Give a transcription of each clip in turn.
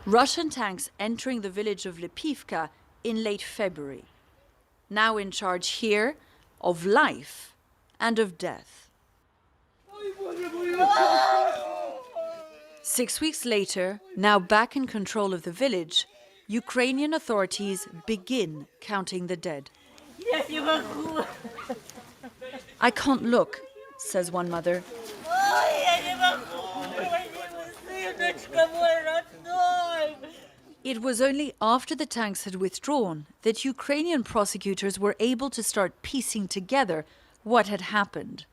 Russian tanks entering the village of Lipivka in late February, now in charge here of life and of death. 6 weeks later, now back in control of the village, Ukrainian authorities begin counting the dead. I can't look, says one mother. It was only after the tanks had withdrawn that Ukrainian prosecutors were able to start piecing together what had happened.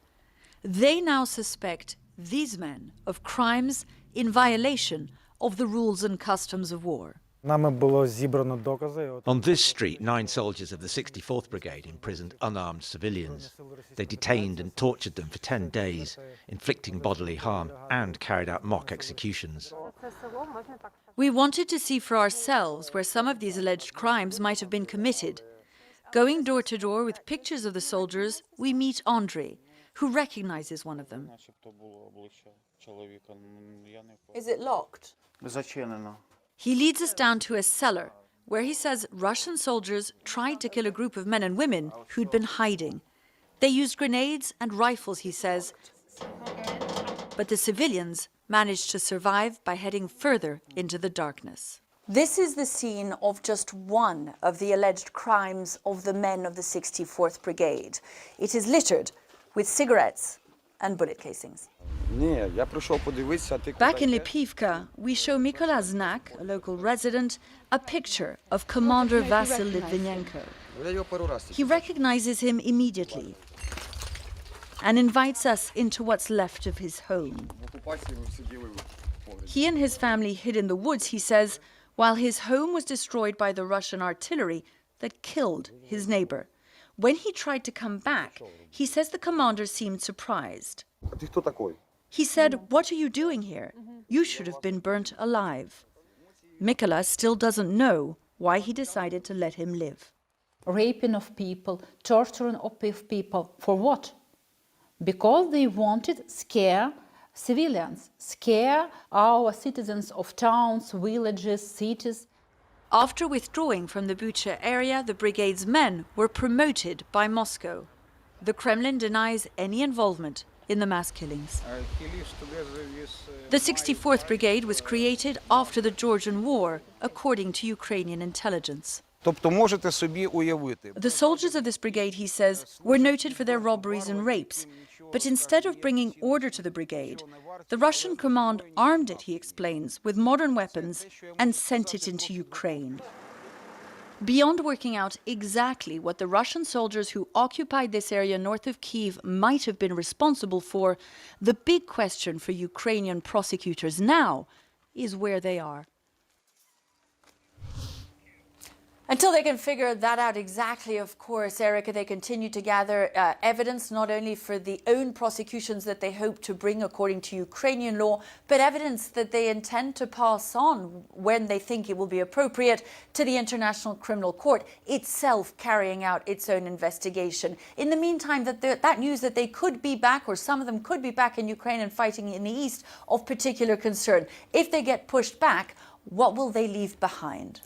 They now suspect these men of crimes in violation of the rules and customs of war. On this street, 9 soldiers of the 64th Brigade imprisoned unarmed civilians. They detained and tortured them for 10 days, inflicting bodily harm, and carried out mock executions. We wanted to see for ourselves where some of these alleged crimes might have been committed. Going door to door with pictures of the soldiers, we meet Andrei, who recognizes one of them. Is it locked? He leads us down to a cellar where he says Russian soldiers tried to kill a group of men and women who'd been hiding. They used grenades and rifles, he says, but the civilians managed to survive by heading further into the darkness. This is the scene of just one of the alleged crimes of the men of the 64th Brigade. It is littered with cigarettes and bullet casings. Back in Lipivka, we show Mykola Znak, a local resident, a picture of Commander Vasil Litvinenko. He recognizes him immediately and invites us into what's left of his home. He and his family hid in the woods, he says, while his home was destroyed by the Russian artillery that killed his neighbor. When he tried to come back, he says the commander seemed surprised. He said, "What are you doing here? You should have been burnt alive." Mykola still doesn't know why he decided to let him live. Raping of people, torturing of people, for what? Because they wanted scare civilians, scare our citizens of towns, villages, cities. After withdrawing from the Bucha area, the brigade's men were promoted by Moscow. The Kremlin denies any involvement in the mass killings. The 64th Brigade was created after the Georgian War, according to Ukrainian intelligence. The soldiers of this brigade, he says, were noted for their robberies and rapes. But instead of bringing order to the brigade, the Russian command armed it, he explains, with modern weapons and sent it into Ukraine. Beyond working out exactly what the Russian soldiers who occupied this area north of Kyiv might have been responsible for, the big question for Ukrainian prosecutors now is where they are. Until they can figure that out exactly, of course, Erica, they continue to gather evidence not only for the own prosecutions that they hope to bring according to Ukrainian law, but evidence that they intend to pass on when they think it will be appropriate to the International Criminal Court, itself carrying out its own investigation. In the meantime, that news that they could be back, or some of them could be back in Ukraine and fighting in the east, of particular concern. If they get pushed back, what will they leave behind?